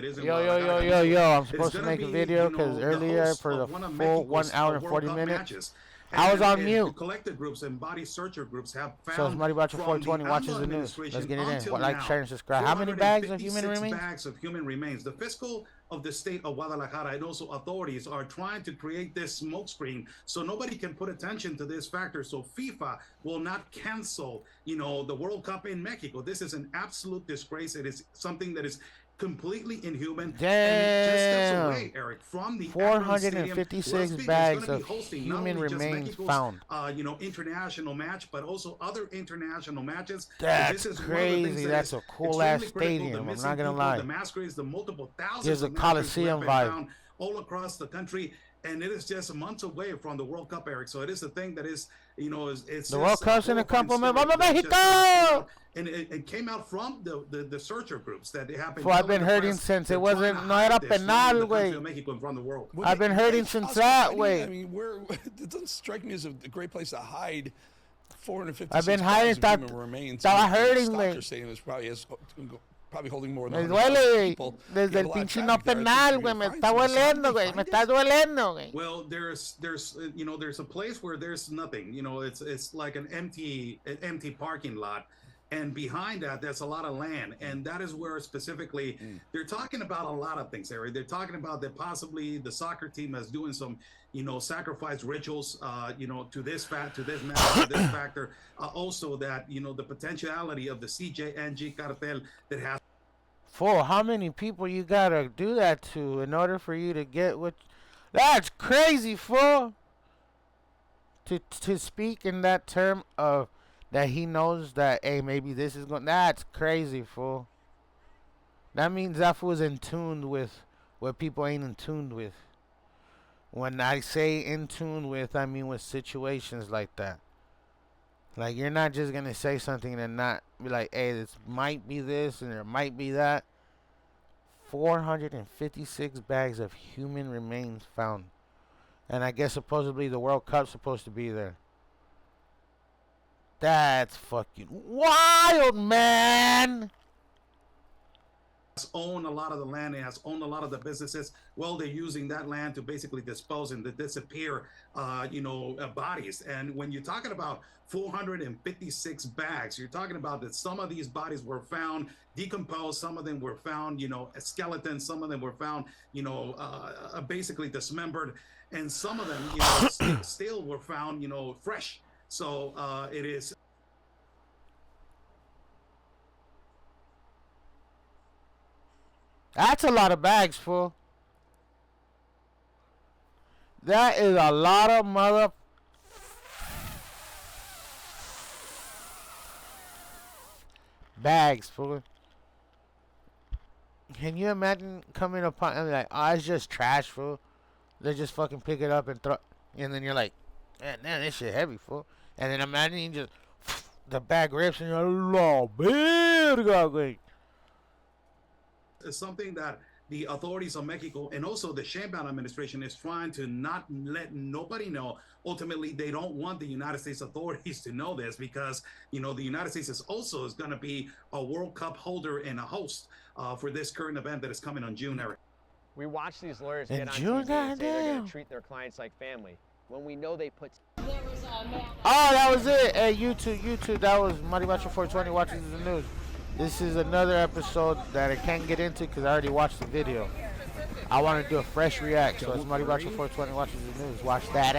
is in Yo, yo, yo, Guadalajara, yo, yo. I'm It's supposed to gonna make a be, video because the earlier host for the of one of full 1 Mexico's hour and World 40 Cup minutes, matches. I was on And mute. collective groups and body searcher groups have So it's found from the MARIBACHO420 watches AMLO the news. Let's administration get it in. until Like, now, share, and subscribe. How many bags of human 456 remains? bags of human remains. The fiscal of the state of Guadalajara and also authorities are trying to create this smokescreen so nobody can put attention to this factor. So FIFA will not cancel, the World Cup in Mexico. This is an absolute disgrace. It is something that is completely inhuman. Damn. And it just steps away, Eric, from the 456 bags of human remains found. International match, but also other international matches. That's crazy. That's a cool ass stadium. I'm not gonna lie. The masquerades, the multiple thousands Gives a of Coliseum vibe. found all across the country. And it is just months away from the World Cup, Eric. So it is a thing that is, it's the World Cup's in a couple minutes. Vamos Mexico! And it came out from the searcher groups that happened. I've been hurting since it wasn't. No era penal, way. I've been hurting since that way. I mean, it doesn't strike me as a great place to hide 450. I've been hiding. Estaba hurting, güey. Stadium is probably holding more than me duele, güey. Desde el pinche no penal, güey. Me está duelendo, güey. Me está duelendo, güey. Well, there's a place where there's nothing. It's like an empty parking lot. And behind that, there's a lot of land. And that is where specifically they're talking about a lot of things, Harry. They're talking about that possibly the soccer team is doing some, sacrifice rituals, to this matter, to this factor. Also that, the potentiality of the CJNG cartel that has. Fool, how many people you gotta do that to in order for you to get what? That's crazy, fool. To speak in that term of that he knows that, hey, maybe this is going. That's crazy, fool. That means that fool's in tune with what people ain't in tune with. When I say in tune with, I mean with situations like that. Like, you're not just gonna say something and not be like, hey, this might be this and there might be that. 456 bags of human remains found. And I guess supposedly the World Cup's supposed to be there. That's fucking wild, man. Own a lot of the land, it has owned a lot of the businesses. Well, they're using that land to basically dispose and to disappear bodies. And when you're talking about 456 bags, you're talking about that some of these bodies were found decomposed, some of them were found skeletons, some of them were found basically dismembered, and some of them still were found fresh. So it is. That's a lot of bags, fool. That is a lot of mother. Bags, fool. Can you imagine coming upon and like, oh, it's just trash, fool. They just fucking pick it up and throw, and then you're like, man, this shit heavy, fool. And then imagine you just the bag rips and you're like, oh, verga, it's something that the authorities of Mexico and also the Sheinbaum administration is trying to not let nobody know. Ultimately, they don't want the United States authorities to know this because, the United States is going to be a World Cup holder and a host for this current event that is coming on June, Eric. We watch these lawyers get on TV and say they're going to treat their clients like family when we know they put. Oh, that was it. Hey, YouTube, that was MARIBACHO420 watches the news. This is another episode that I can't get into because I already watched the video. I want to do a fresh react, so it's MARIBACHO420 watches the news. Watch that,